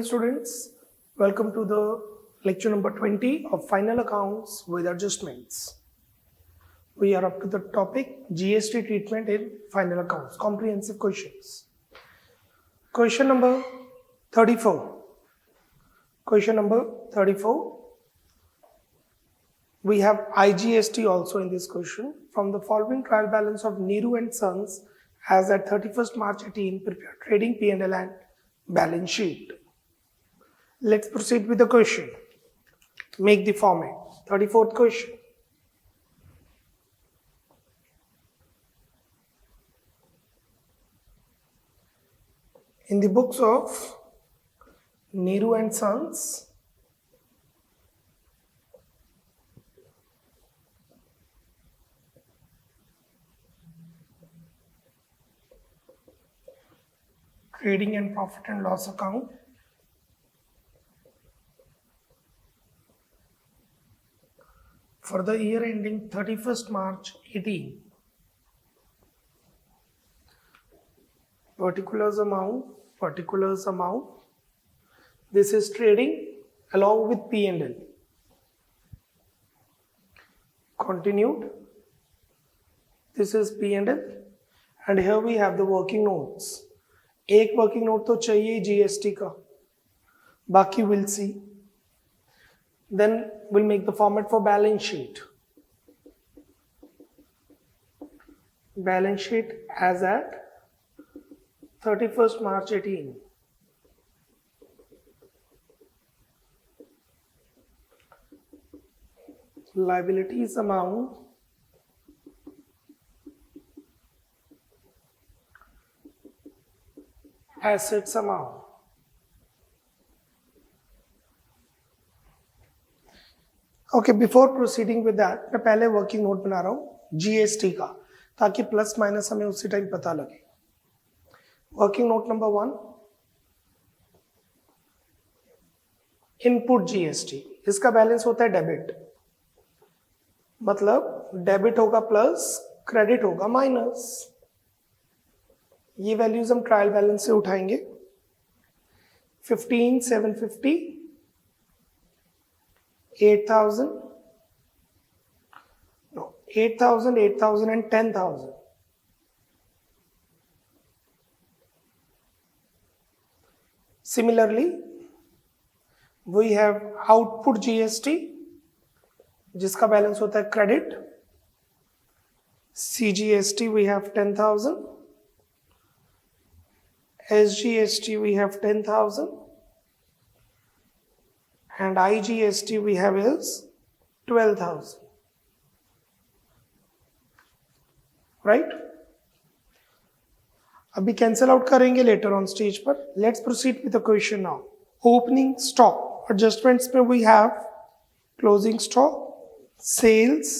students, welcome to the lecture number 20 of final accounts with adjustments. We are up to the topic GST treatment in final accounts, comprehensive questions. Question number 34. Question number 34. We have IGST also in this question. From the following trial balance of Nehru and Sons as at 31st March 18, prepare trading P&L and balance sheet. Let's proceed with the question. Make the format. 34th question. In the books of Nehru and Sons, trading and profit and loss account, for the year ending 31st March 18, particulars amount, this is trading along with P&L. Continued, this is P&L, and here we have the working notes. एक working note तो चाहिए GST का, बाकी will see. Then we'll make the format for balance sheet. Balance sheet as at 31st March 18. Liabilities amount, assets amount. Okay, before proceeding with that मैं पहले working note बना रहा हूँ जीएसटी का, ताकि प्लस माइनस हमें उसी टाइम पता लगे. Working note number 1, input GST, इसका बैलेंस होता है डेबिट, मतलब डेबिट होगा प्लस, क्रेडिट होगा माइनस. ये वैल्यूज हम ट्रायल बैलेंस से उठाएंगे. 15,750, 8,000, 8,000 and 10,000. Similarly, we have output GST, जिसका बैलेंस होता है credit. CGST we have 10,000, SGST we have 10,000, and IGST we have is 12,000. Right? अभी कैंसिल आउट करेंगे लेटर ऑन स्टेज पर. Let's proceed with the question now. Opening stock adjustments में we have closing stock, sales,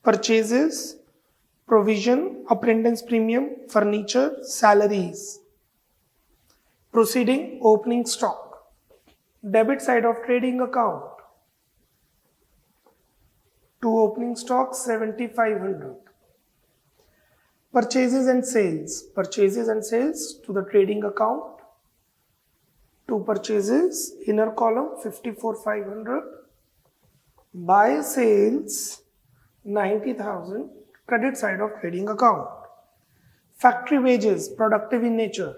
purchases, provision, apprentice premium, furniture, salaries. Proceeding, opening stock. Debit side of trading account. To opening stock 7,500. Purchases and sales. Purchases and sales to the trading account. To purchases, inner column 54,500. Buy sales 90,000. Credit side of trading account. Factory wages, productive in nature.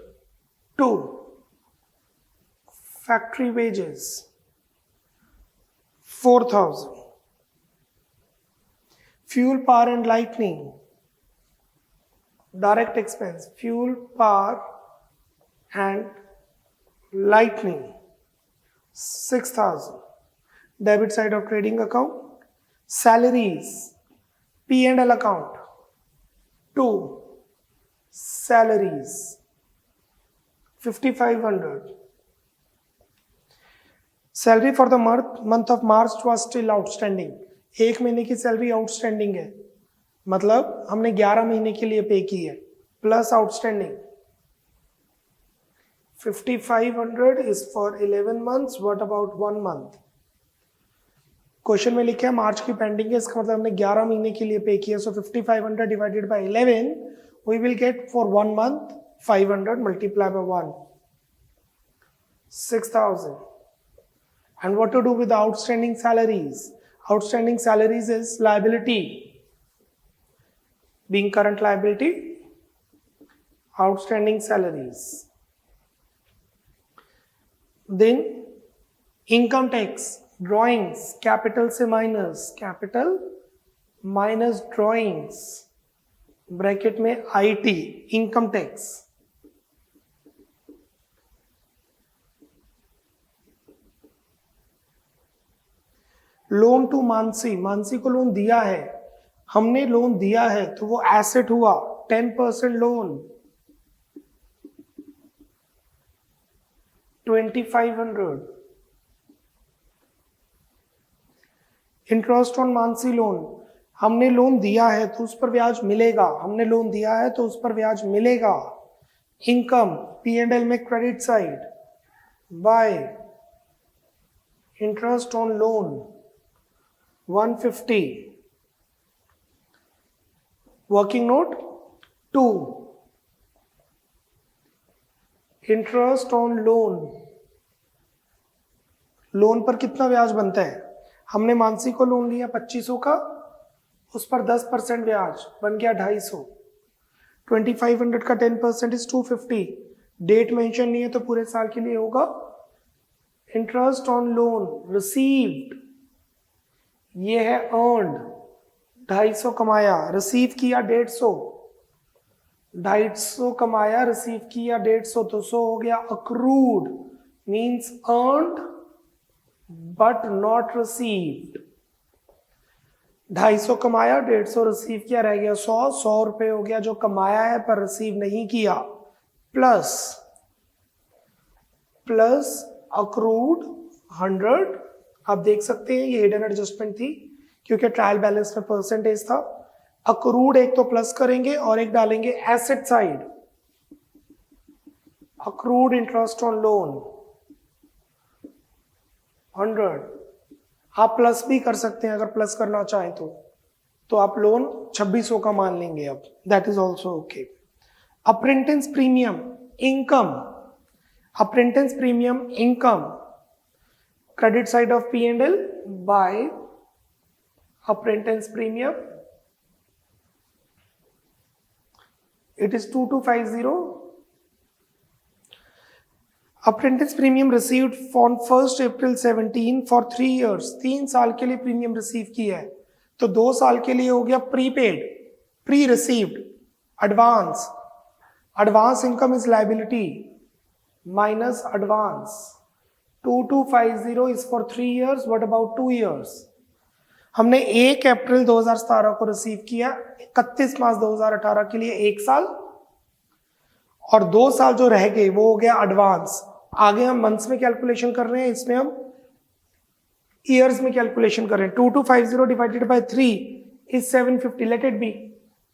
2. Factory wages 4,000. Fuel, power and lighting, direct expense, fuel, power and lighting 6,000. Debit side of trading account. Salaries, P&L account. 2. Salaries 5,500. Salary for the month of March was still outstanding. एक महीने की salary outstanding है, मतलब हमने 11 महीने के लिए पे की है, plus outstanding. 5,500 is for 11 months. What about 1 month? Question में लिखा है मार्च की पेंडिंग है, इसका मतलब हमने 11 महीने के लिए पे किया. So 5,500 divided by 11 we will get for 1 month 500 multiplied by 1. 6,000. And what to do with the outstanding salaries? Outstanding salaries is liability. Being current liability, outstanding salaries. Then income tax, drawings, capital से minus, capital minus drawings, bracket में IT, income tax. Loan to Mansi, Mansi को loan दिया है, हमने loan दिया है तो वो एसेट हुआ, 10% loan 2500. Interest on Mansi loan, हमने लोन दिया है तो उस पर ब्याज मिलेगा, हमने लोन दिया है तो उस पर ब्याज मिलेगा. इनकम P&L में credit side bye interest on loan 150. Working note 2. Interest on loan, loan पर कितना ब्याज बनता है? हमने मानसी को लोन लिया 2500 का, उस पर 10% ब्याज बन गया 250. 2500 का 10% इज 250. डेट मेंशन नहीं है तो पूरे साल के लिए होगा. इंटरेस्ट ऑन लोन रिसीव्ड, ये है अर्न्ड, 250 कमाया, रिसीव किया 150. 250 कमाया, रिसीव किया 150, तो 100 हो गया accrued, means earned but not received. 250 कमाया, 150 रिसीव किया, रह गया 100. 100 रुपए हो गया जो कमाया है पर रिसीव नहीं किया, प्लस अक्रूड 100. आप देख सकते हैं ये हिडन एडजस्टमेंट थी क्योंकि ट्रायल बैलेंस में परसेंटेज था. अक्रूड एक तो प्लस करेंगे और एक डालेंगे asset side. Accrued interest on loan 100. आप प्लस भी कर सकते हैं अगर प्लस करना चाहें तो आप लोन 2600 का मान लेंगे अब, that is also okay. Apprentice premium income, apprentice premium income, credit side of P&L by apprentice premium. It is 2250. Apprentice premium received on 1st April 17 for 3 years. 3 साल के लिए प्रीमियम रिसीव किया है तो 2 साल के लिए हो गया prepaid, pre received, advance. Advance income is liability minus advance. 2250 is for 3 years. What about 2 years? हमने 1 अप्रैल 2017 को रिसीव किया, 31 मार्च 2018 के लिए 1 साल, और 2 साल जो रह गए वो हो गया एडवांस. आगे हम मंथ्स में कैलकुलेशन कर रहे हैं, इसमें हम ईयर्स में कैलकुलेशन कर रहे हैं. 2250 divided by 3 is 750. Let it be.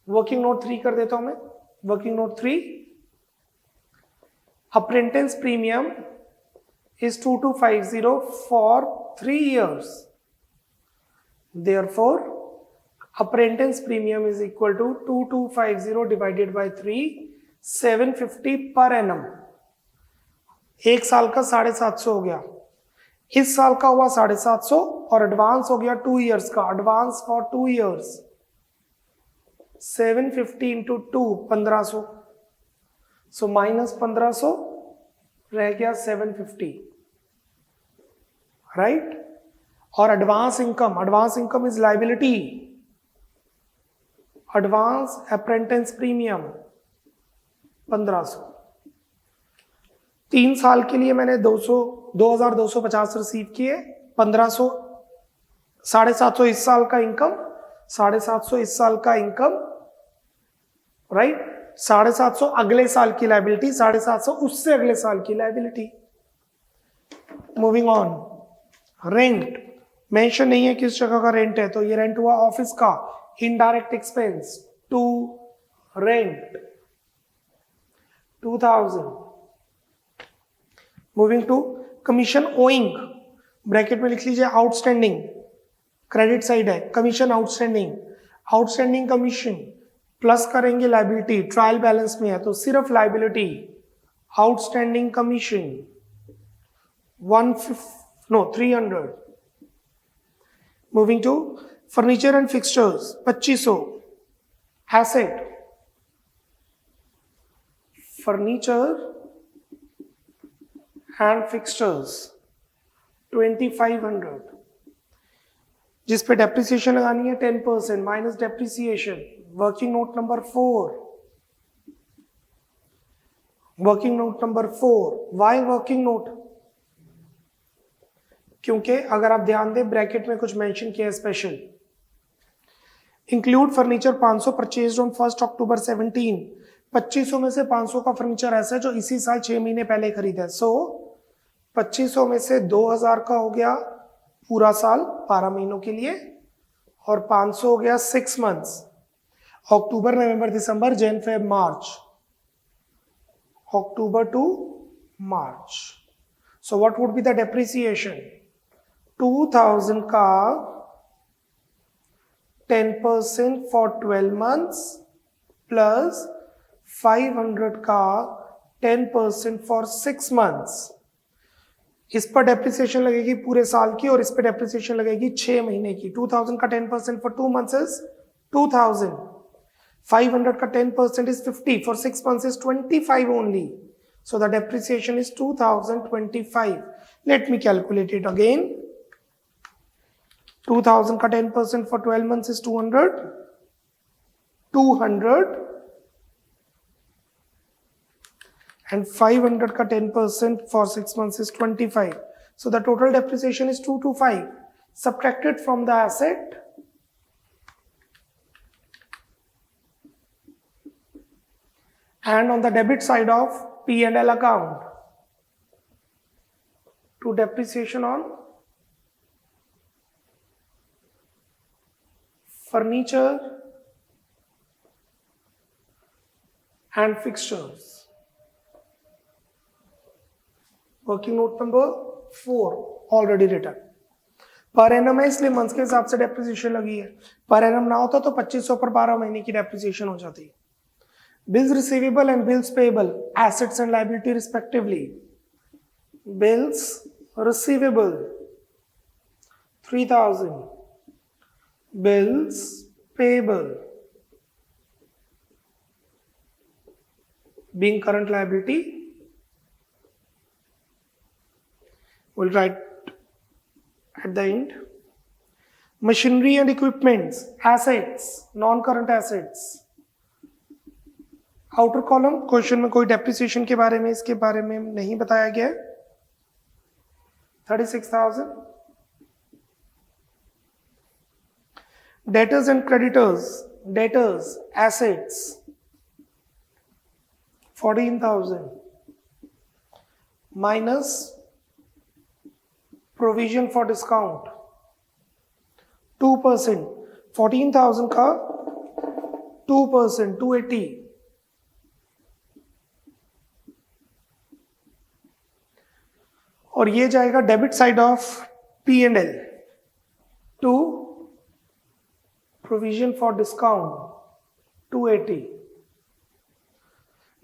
Working note 3 कर देता हूं मैं. Working note 3, apprentice premium is 2250 for 3 years. Therefore, apprentice premium is equal to 2250 divided by 3, 750 per annum. 1 साल का 750 हो गया, इस साल का हुआ 750 और एडवांस हो गया 2 years का. Advance for 2 years 750 into 2 1500. So minus 1500 रह गया 750, राइट. और advance income is liability. Advance apprentice premium 1500. 3 साल के लिए मैंने 2250 रिसीव किए, 1500, 750 इस साल का इनकम, 750 इस साल का इनकम, राइट. 750 अगले साल की लाइबिलिटी, 750 उससे अगले साल की liability. Moving on. Rent mention नहीं है किस जगह का रेंट है, तो ये रेंट हुआ ऑफिस का. Indirect expense to rent 2000. Moving to commission owing, bracket में लिख लीजिए आउटस्टैंडिंग, क्रेडिट साइड है, commission outstanding. Outstanding commission plus करेंगे लाइबिलिटी, ट्रायल बैलेंस में है तो सिर्फ liability. Outstanding commission 300. Moving to furniture and fixtures, 2500. Asset, furniture and fixtures, 2500. जिस पे डेप्रिसिएशन लगानी है 10% minus depreciation. Working note number 4. Working note number 4. Why working note? क्योंकि अगर आप ध्यान दें ब्रैकेट में कुछ मेंशन किया है special. Include furniture 500 purchase on 1 अक्टूबर 17. 2500 में से 500 का फर्नीचर ऐसा है जो इसी साल 6 महीने पहले खरीदा है. सो 2500 में से 2000 का हो गया पूरा साल 12 महीनों के लिए, और 500 हो गया 6 months. October, November, December, Jan, Feb, March. October to March. So what would be the depreciation? 2000 का 10% फॉर 12 मंथ्स प्लस 500 का 10% फॉर 6 मंथ्स. इस पर डेप्रिसिएशन लगेगी पूरे साल की और इस पर डेप्रिसिएशन लगेगी 6 महीने की. 2000 का 10% फॉर 2 मंथ्स इज 2000. 500 का 10% is 50. For 6 months is 25 only. So the depreciation is 2025. Let me calculate it again. 2000 का 10% फॉर 12 मंथ्स इज 200. 200 and 500 का 10% for 6 months is 25. So the total depreciation is 225 subtracted from the asset. And on the debit side of P&L account, to depreciation on furniture and fixtures. Working note number 4 already return. Per annum है इसलिए months के हिसाब से depreciation लगी है. Per annum ना होता तो 2500 पर 12 महीने की डेप्रिसिएशन हो जाती. Bills receivable and bills payable, assets and liability respectively. Bills receivable 3000. Bills payable being current liability, we'll write at the end. Machinery and equipments, assets, non-current assets. Outer column question में कोई depreciation के बारे में इसके बारे में नहीं बताया गया है. 36,000. Debtors and creditors, debtors, assets, 14,000 minus provision for discount 2%. 14,000 का 2%, 280. और ये जाएगा debit side of P&L to provision for discount 280.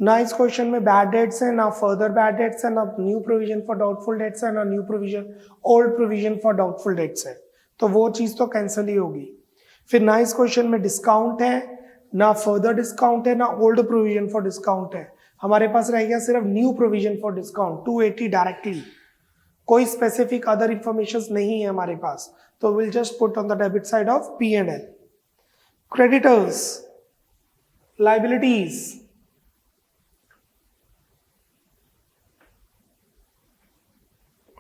ना इस क्वेश्चन में बैड डेट्स है, ना फर्दर बैड डेट्स है, ना new provision for doubtful debts है, ना new provision old provision for doubtful debts है. तो वो चीज तो कैंसिल ही होगी. फिर ना इस क्वेश्चन में डिस्काउंट है, ना फर्दर डिस्काउंट है, ना ओल्ड प्रोविजन फॉर डिस्काउंट है. हमारे पास रह गया सिर्फ new provision for discount 280 directly. कोई स्पेसिफिक अदर इंफॉर्मेशन नहीं है हमारे पास. तो will just put on the debit side of P&L. Creditors, liabilities,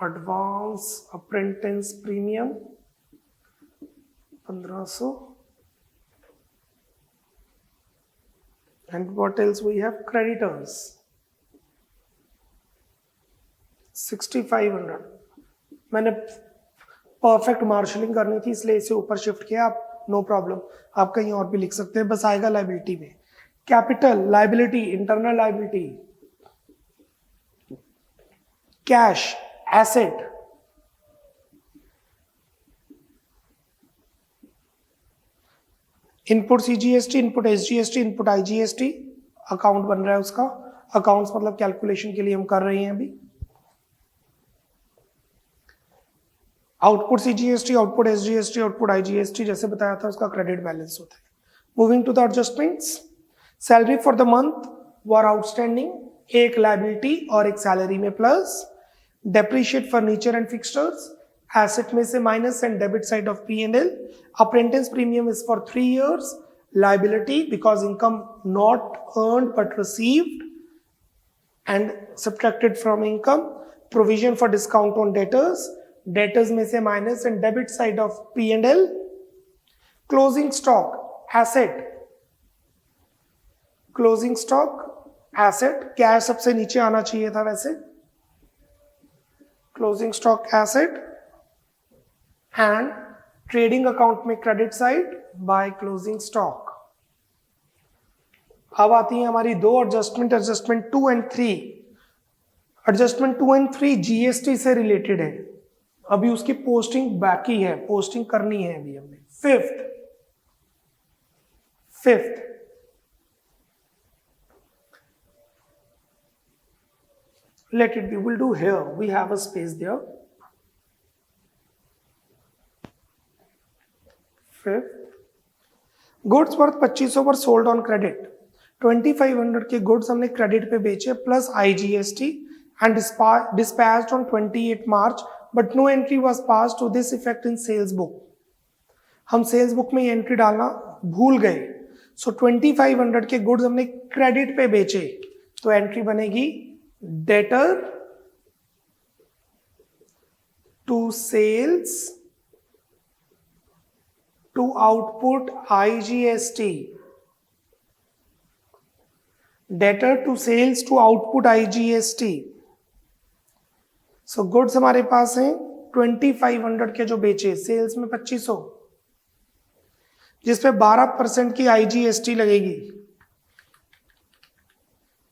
advance apprentice premium 1500. And what else we have? Creditors 6500. मैंने परफेक्ट मार्शलिंग करनी थी इसलिए इसे ऊपर शिफ्ट किया. आप नो प्रॉब्लम, आप कहीं और भी लिख सकते हैं, बस आएगा लाइबिलिटी में. Capital liability, internal liability. Cash asset. Input CGST, input SGST, input IGST. Account बन रहा है उसका. अकाउंट्स मतलब कैलकुलेशन के लिए हम कर रहे हैं अभी. Output CGST, output SGST, output IGST जैसे बताया था उसका क्रेडिट बैलेंस होता है। Moving to the adjustments, salary for the month were outstanding, एक लायबिलिटी और एक सैलरी में plus, depreciate furniture and fixtures, asset में से minus and debit side of P&L, apprentice premium is for 3 years, liability because income not earned but received and subtracted from income, provision for discount on debtors, debtors में से minus and debit side of P&L, closing stock asset, closing stock asset, cash सबसे नीचे आना चाहिए था वैसे, closing stock asset and trading account में credit side by closing stock. अब आती है हमारी दो adjustment, adjustment 2 and 3। Adjustment 2 and 3 GST से रिलेटेड है, अभी उसकी पोस्टिंग बाकी है, पोस्टिंग करनी है अभी हमने। Fifth let it be, we'll do here, we have a space there। Goods worth 2500 पर सोल्ड ऑन क्रेडिट, 2500 के गुड्स हमने क्रेडिट पे बेचे plus IGST and dispatched on 28 March but no entry was passed to this effect in sales book. हम sales book में ये entry डालना भूल गए, सो 2500 के गुड्स हमने क्रेडिट पे बेचे तो एंट्री बनेगी debtor to sales to output IGST, debtor to sales to output IGST। so goods हमारे पास हैं 2500 के जो बेचे, सेल्स में 2500, जिसपे 12% की IGST लगेगी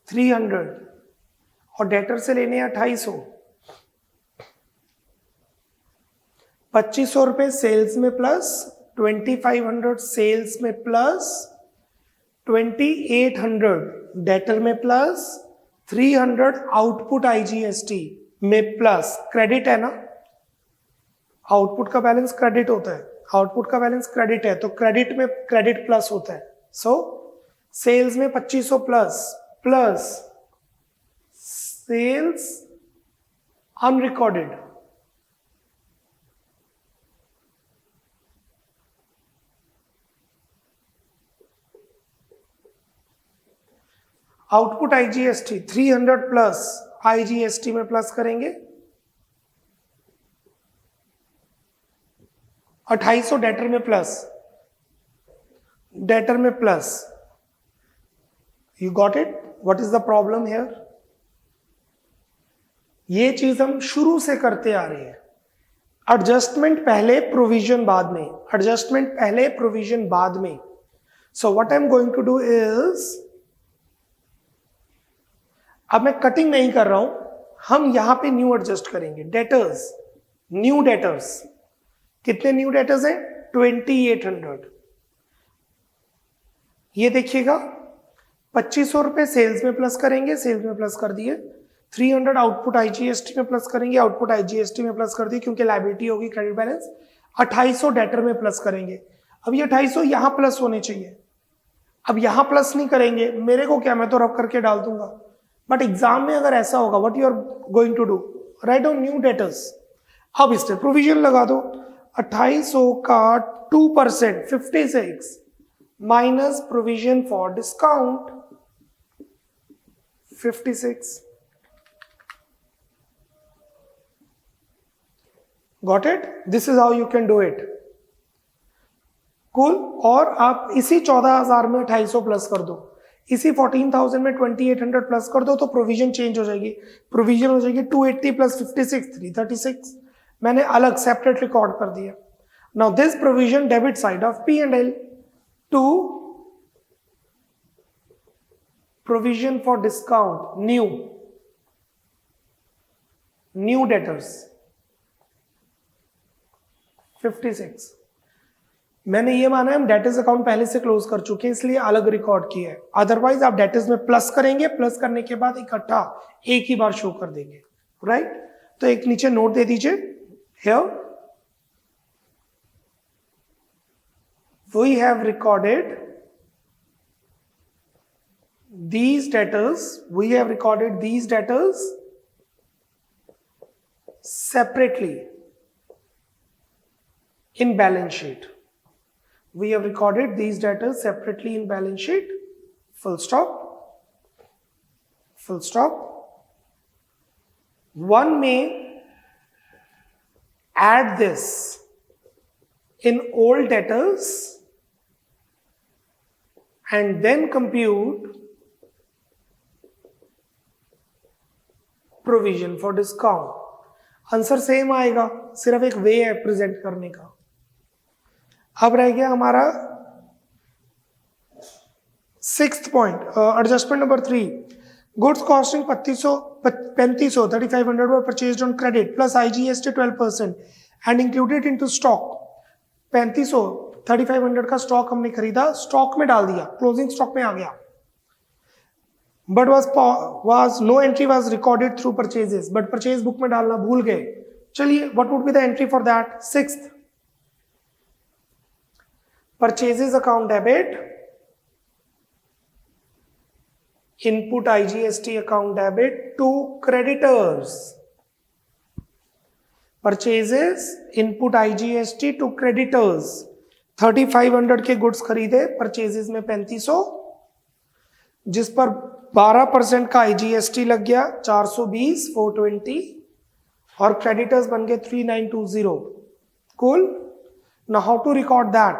300 और डेटर से लेने 2800, 2500 रुपए सेल्स में प्लस 2500 सेल्स में प्लस 2800 डेटर में प्लस 300 आउटपुट आईजीएसटी में प्लस, क्रेडिट है ना, आउटपुट का बैलेंस क्रेडिट होता है, आउटपुट का बैलेंस क्रेडिट है तो क्रेडिट में क्रेडिट प्लस होता है। सो सेल्स में 2500 plus sales unrecorded, output IGST 300 plus IGST में प्लस करेंगे 2800 डेटर में plus, you got it, what is the problem here? ये चीज हम शुरू से करते आ रहे हैं, एडजस्टमेंट पहले प्रोविजन बाद में, एडजस्टमेंट पहले प्रोविजन बाद में। So what I am going to do is, अब मैं कटिंग नहीं कर रहा हूं, हम यहां पे न्यू एडजस्ट करेंगे। डेटर्स, न्यू डेटर्स, कितने न्यू डेटर्स हैं? 2800। ये देखिएगा 2500 रुपए सेल्स में प्लस करेंगे, सेल्स में प्लस कर दिए, 300 आउटपुट आईजीएसटी में प्लस करेंगे, आउटपुट आईजीएसटी में प्लस कर दिए क्योंकि लायबिलिटी होगी क्रेडिट बैलेंस, 2800 डेटर में प्लस करेंगे। अब ये 2800 यहां प्लस होने चाहिए, अब यहां प्लस नहीं करेंगे, मेरे को क्या, मैं तो रब करके डाल दूंगा, बट एग्जाम में अगर ऐसा होगा what you are going to do, write down new debtors. अब इस पे प्रोविजन लगा दो, 2800 का 2% 56 minus provision for discount 56, got it, this is how you can do it, cool. और आप इसी 14000 में 2800 प्लस कर दो, इसी 14000 में 2800 प्लस कर दो तो प्रोविजन चेंज हो जाएगी, प्रोविजन हो जाएगी 280 प्लस 56 336, मैंने अलग सेपरेट रिकॉर्ड कर दिया। Now this provision debit side of P&L to provision for discount new debtors 56, मैंने ये माना है हम डेटर्स अकाउंट पहले से क्लोज कर चुके हैं इसलिए अलग रिकॉर्ड किया है, अदरवाइज आप डेटर्स में प्लस करेंगे, प्लस करने के बाद इकट्ठा एक ही बार शो कर देंगे, राइट। तो एक नीचे नोट दे दीजिए, here we have recorded these debtors separately in balance sheet. We have recorded these debtors separately in balance sheet. Full stop. Full stop. One may add this in old debtors and then compute provision for discount. Answer same आएगा, सिर्फ एक वे है present करने का. अब रह गया हमारा 6th point, adjustment number 3. Goods costing 3500 3500 were purchased on credit plus IGST 12% and included into stock. 3500 3500 का स्टॉक हमने खरीदा, स्टॉक में डाल दिया, क्लोजिंग स्टॉक में आ गया. But was no entry was recorded through purchases, but purchase book में डालना भूल गए. चलिए, what would be the entry for that? 6th, purchases account debit, input IGST account debit to creditors. Purchases, input IGST to creditors. 3500 के goods खरीदे, purchases में 3500, जिस पर 12% का IGST लग गया 420 420 और क्रेडिटर्स बन गए 3920. Cool. Now how to record that?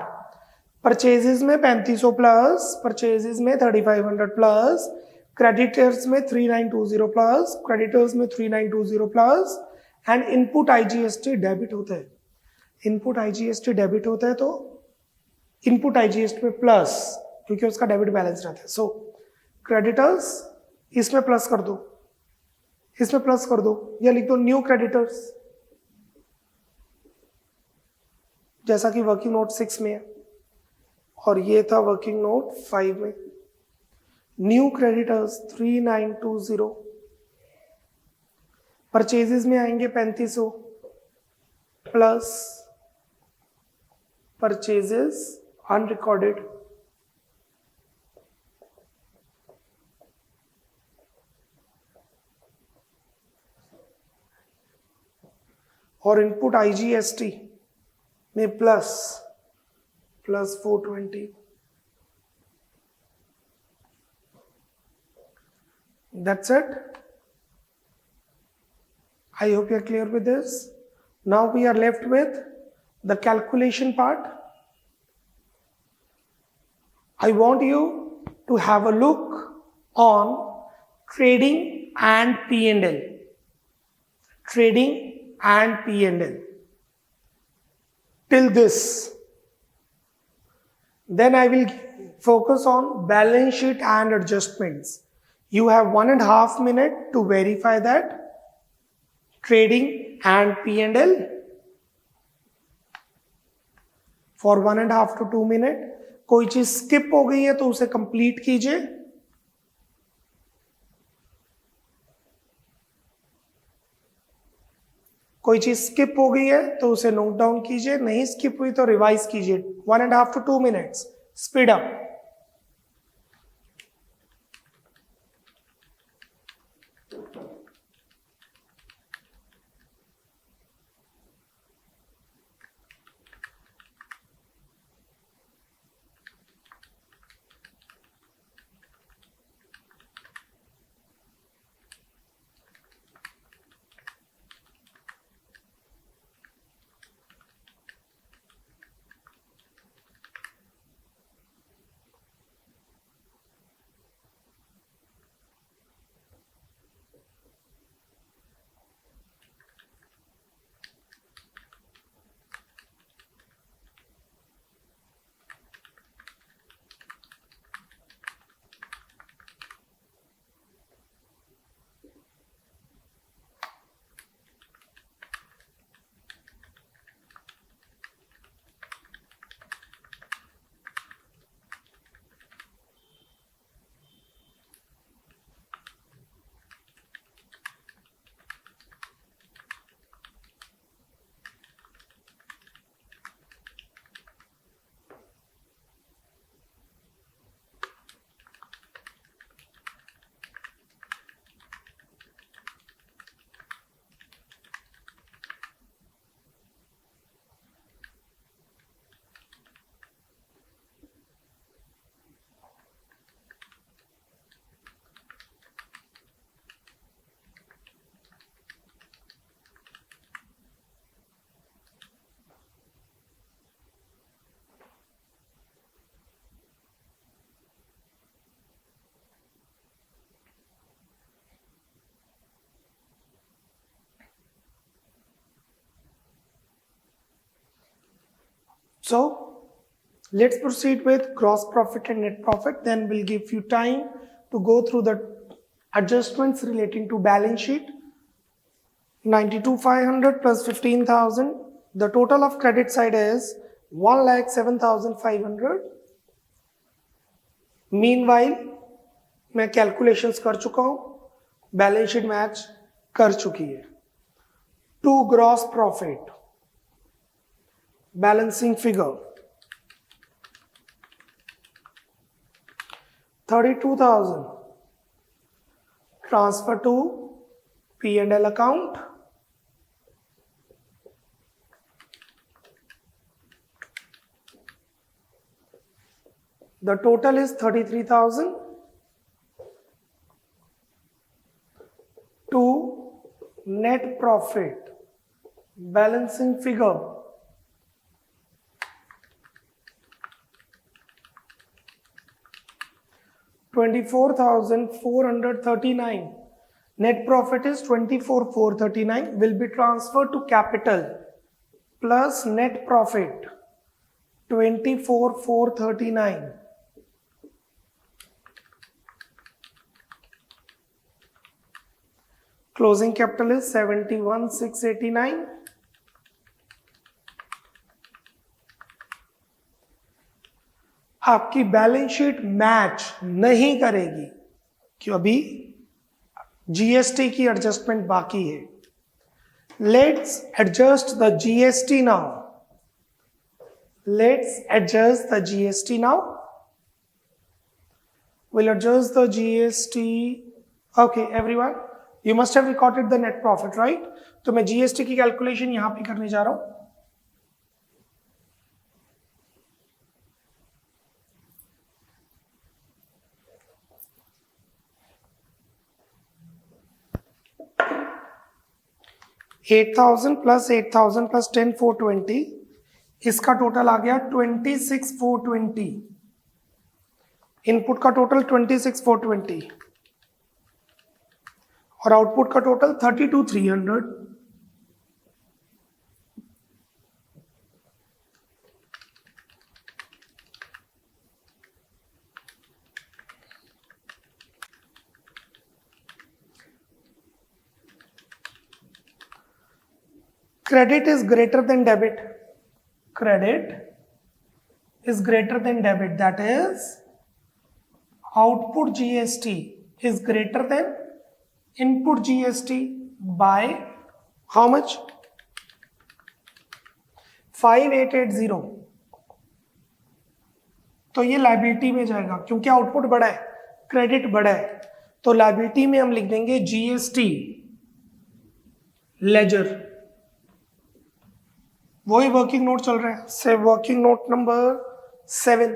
Purchases में 3500 प्लस, परचेजेस में 3500 प्लस, क्रेडिटर्स में 3920 प्लस, क्रेडिटर्स में 3920 plus and input IGST debit होता है. इनपुट IGST डेबिट होता है तो इनपुट IGST में प्लस, क्योंकि उसका डेबिट बैलेंस रहता है. सो क्रेडिटर्स इसमें प्लस कर दो, इसमें प्लस कर दो, या लिख दो न्यू क्रेडिटर्स, जैसा कि वर्किंग नोट 6 में है और ये था वर्किंग नोट 5 में. न्यू क्रेडिटर्स 3920, परचेजेस में आएंगे 3500 प्लस परचेजेस अनरिकॉर्डेड, और इनपुट IGST में plus 420. That's it. I hope you are clear with this. Now we are left with the calculation part. I want you to have a look on trading and P&L. Trading and P&L till this. Then I will focus on balance sheet and adjustments. You have 1.5 minutes to verify that trading and P&L for 1.5 to 2 minutes. कोई चीज skip हो गई है तो उसे complete कीजिए. कोई चीज स्किप हो गई है तो उसे नोट डाउन कीजिए, नहीं स्किप हुई तो रिवाइज कीजिए. 1.5 to 2 minutes. Speed up. So let's proceed with gross profit and net profit. Then we'll give you time to go through the adjustments relating to balance sheet. 92,500 plus 15,000. The total of credit side is 1,07,500. Meanwhile, मैं calculations कर चुका हूं, balance sheet match कर चुकी है. To gross profit balancing figure 32,000 transfer to P&L account. The total is 33,000. To net profit balancing figure 24,439. Net profit is 24,439 will be transferred to capital plus net profit 24,439. Closing capital is 71,689. आपकी balance sheet match नहीं करेगी क्यों? अभी GST की adjustment बाकी है. Let's adjust the GST now. Let's adjust the GST now. We'll adjust the GST. Okay, everyone. You must have recorded the net profit, right? तो मैं GST की कैलकुलेशन यहां पे करने जा रहा हूं. $8,000 plus 8,000 plus 10,420. इसका टोटल आ गया 26,420. इनपुट का टोटल 26,420 और आउटपुट का total 32,300. Credit is greater than debit. Credit is greater than debit. That is, output GST is greater than input GST by how much? 5,880. तो ये लायबिलिटी में जाएगा क्योंकि आउटपुट बड़ा है, क्रेडिट बड़ा है. तो लायबिलिटी में हम लिख देंगे GST लेजर. वही वर्किंग नोट चल रहा है. से वर्किंग नोट नंबर 7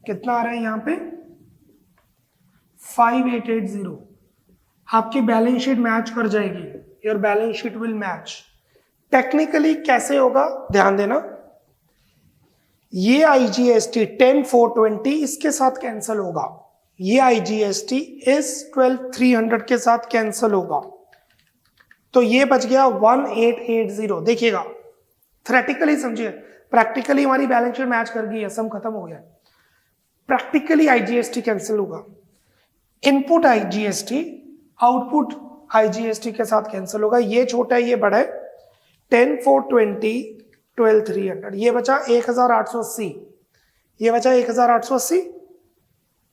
कितना आ रहा है यहां पे? 5,880. आपकी बैलेंस शीट मैच कर जाएगी. Your balance sheet will match. Technically कैसे होगा ध्यान देना. ये IGST 10,420 इसके साथ कैंसिल होगा. ये IGST इस 12,300 के साथ कैंसिल होगा. तो ये बच गया 1,880. देखिएगा, थ्योरेटिकली समझिए, प्रैक्टिकली हमारी बैलेंस शीट मैच कर गई है, सम खत्म हो गया. प्रैक्टिकली IGST कैंसिल होगा. इनपुट IGST आउटपुट IGST के साथ कैंसिल होगा. ये छोटा है, ये बड़ा है. 10,420 12,300. ये बचा 1,880. ये बचा 1,880.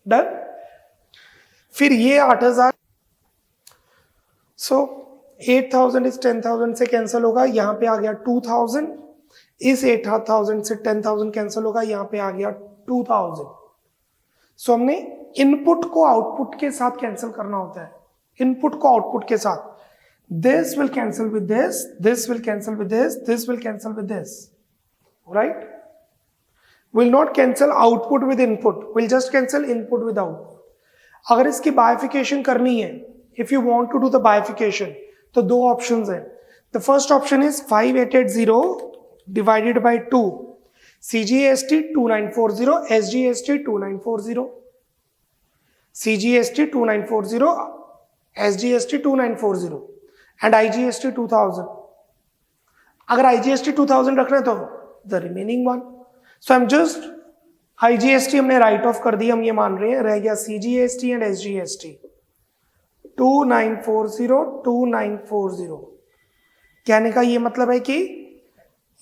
डन. फिर ये 8,000. सो 8,000 इस 10,000 से कैंसिल होगा. यहां पे आ गया 2,000. इस 8,000 से 10,000 कैंसिल होगा. यहां पे आ गया 2,000. सो हमने इनपुट को आउटपुट के साथ कैंसिल करना होता है. इनपुट को आउटपुट के साथ. This will cancel with this, this will cancel with this, this will cancel with this. Right? Will not cancel output with input, will just cancel input with output. अगर इसकी bifurcation करनी है, if you want to do the bifurcation, तो दो options हैं. The first option is 5,880 divided by 2. CGST 2,940, SGST 2,940, CGST 2,940, SGST 2,940 and IGST 2,000. अगर IGST 2000 रख रहे तो the remaining one, so I am just IGST हमने राइट ऑफ कर दिया, हम ये मान रहे हैं, रह गया CGST एंड SGST 2940 2940। कहने का ये मतलब है कि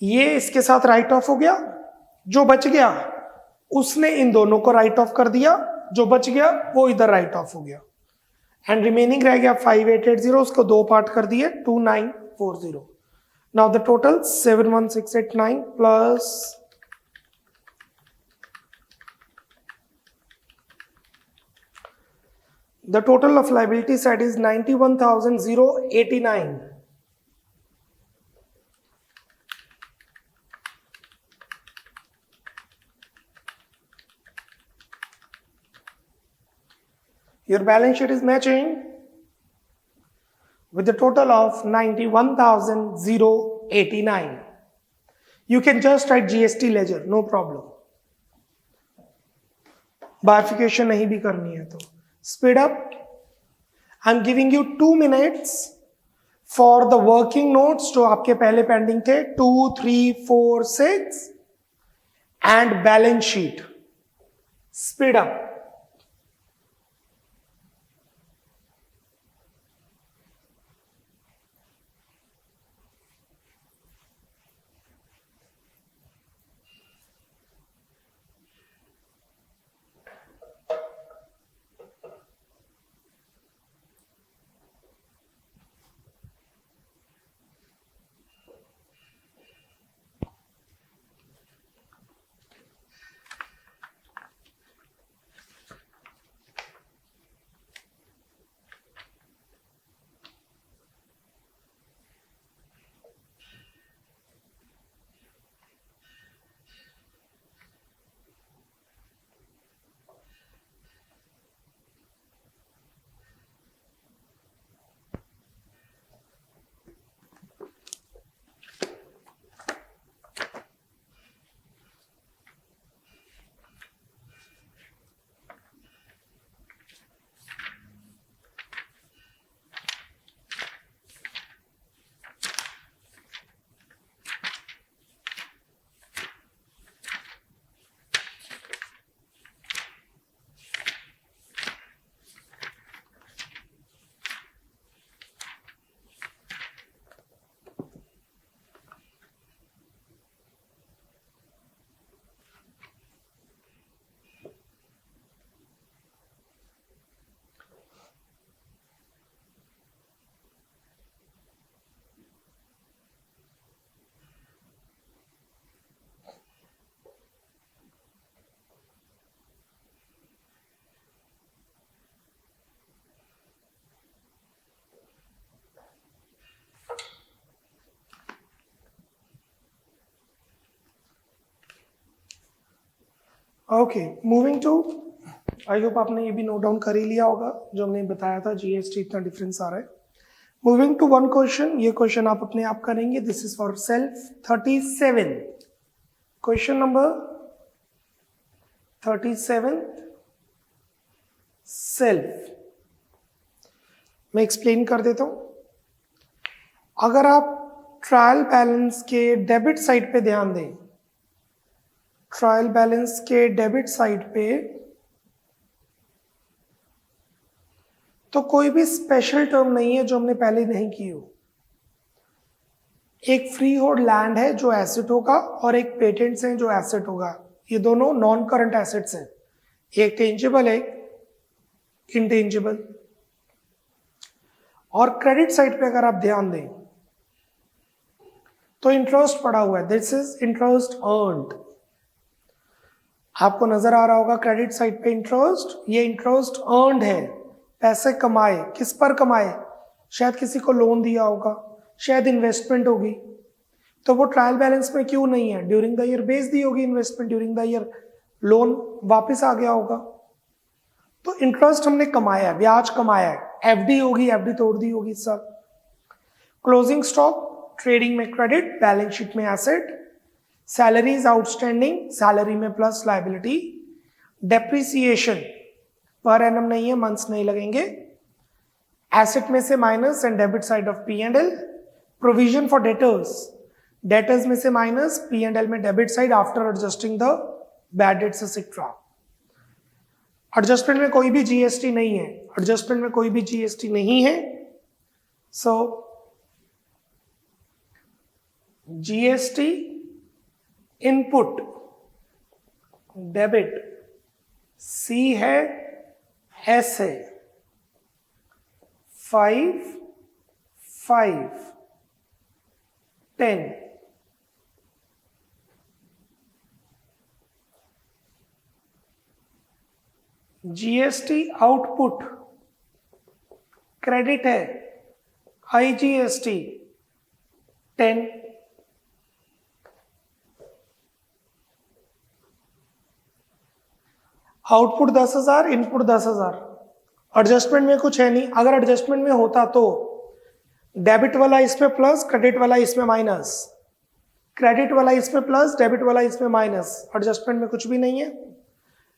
ये इसके साथ राइट ऑफ हो गया, जो बच गया उसने इन दोनों को राइट ऑफ कर दिया, जो बच गया वो इधर राइट ऑफ हो गया, एंड रिमेनिंग रह गया 5880, उसको दो पार्ट कर दिए 2940। Now the total 71689 plus the total of liability side is 91,089. Your balance sheet is matching with the total of 91,089. You can just write GST ledger, no problem. Bifurcation नहीं भी करनी है तो speed up. I'm giving you 2 minutes for the working notes जो आपके पहले pending थे 2, 3, 4, 6 and balance sheet. Speed up. Okay, moving to, I hope आपने ये भी नोट डाउन कर ही लिया होगा जो हमने बताया था जीएसटी इतना डिफरेंस आ रहा है। मूविंग टू वन क्वेश्चन, ये क्वेश्चन आप अपने आप करेंगे, this is for self 37, question number 37 self. मैं एक्सप्लेन कर देता हूं। अगर आप ट्रायल बैलेंस के डेबिट साइड पे ध्यान दें, ट्रायल बैलेंस के डेबिट साइड पे तो कोई भी स्पेशल टर्म नहीं है जो हमने पहले नहीं की हो। एक फ्री होल्ड लैंड है जो एसेट होगा और एक पेटेंट्स है जो एसेट होगा। ये दोनों नॉन करंट एसेट्स हैं, एक टेंजिबल एक इंटेंजिबल। और क्रेडिट साइड पे अगर आप ध्यान दें तो इंटरेस्ट पड़ा हुआ है, दिस इज इंटरेस्ट अर्न्ड। आपको नजर आ रहा होगा क्रेडिट साइड पे इंटरेस्ट, ये इंटरेस्ट अर्न्ड है, पैसे कमाए। किस पर कमाए? शायद किसी को लोन दिया होगा, शायद इन्वेस्टमेंट होगी, तो वो ट्रायल बैलेंस में क्यों नहीं है? ड्यूरिंग द ईयर बेच दी होगी investment, during the year loan वापस आ गया होगा। तो इंटरेस्ट हमने कमाया है, ब्याज कमाया है, एफडी होगी, एफडी तोड़ दी होगी सब। क्लोजिंग स्टॉक, ट्रेडिंग में क्रेडिट, बैलेंस शीट में एसेट। सैलरीज आउटस्टैंडिंग, सैलरी में plus liability. Depreciation per annum नहीं है, मंथ्स नहीं लगेंगे। एसेट में से minus and debit side of P and L. Provision for debtors, debtors में से माइनस, P&L में debit side after adjusting the bad debts etcetera. Adjustment में कोई भी जीएसटी नहीं है, एडजस्टमेंट में कोई भी जीएसटी नहीं है, सो जीएसटी इनपुट डेबिट सी है, एस है, 5, 5, 10। जीएसटी आउटपुट क्रेडिट है, आईजीएसटी 10। Output 10,000, input 10,000। एडजस्टमेंट में कुछ है नहीं, अगर एडजस्टमेंट में होता तो डेबिट वाला इसमें प्लस, क्रेडिट वाला इसमें माइनस, क्रेडिट वाला इसमें प्लस, डेबिट वाला इसमें माइनस। एडजस्टमेंट में कुछ भी नहीं है।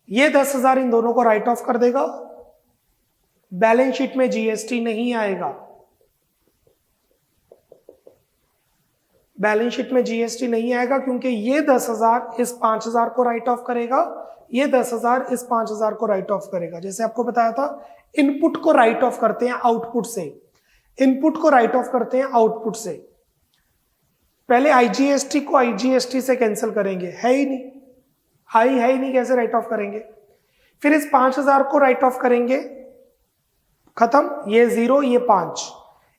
ये 10,000 इन दोनों को राइट ऑफ कर देगा, बैलेंस शीट में जीएसटी नहीं आएगा, बैलेंस शीट में जीएसटी नहीं आएगा क्योंकि ये 10,000 इस 5,000 को राइट ऑफ करेगा, ये 10,000 इस 5,000 को राइट ऑफ करेगा। जैसे आपको बताया था, इनपुट को राइट ऑफ करते हैं आउटपुट से, इनपुट को राइट ऑफ करते हैं आउटपुट से। पहले आईजीएसटी को आईजीएसटी से कैंसिल करेंगे, है ही नहीं, है ही नहीं, कैसे राइट ऑफ करेंगे। फिर इस 5,000 को राइट ऑफ करेंगे, खत्म, ये 0 ये 5,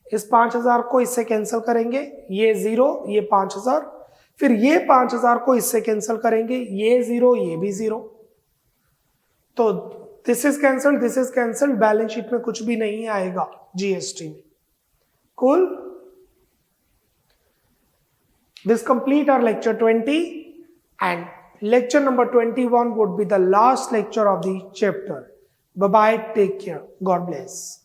इस 5,000 को इससे कैंसिल करेंगे, ये 0 ये 5,000, फिर ये 5,000 को इससे कैंसिल करेंगे, ये 0 ये भी 0। तो this is cancelled, this is cancelled, balance sheet में कुछ भी नहीं आएगा जीएसटी में। Cool, this complete our lecture 20 and lecture number 21 would be the last lecture of the chapter. Bye bye, take care, God bless.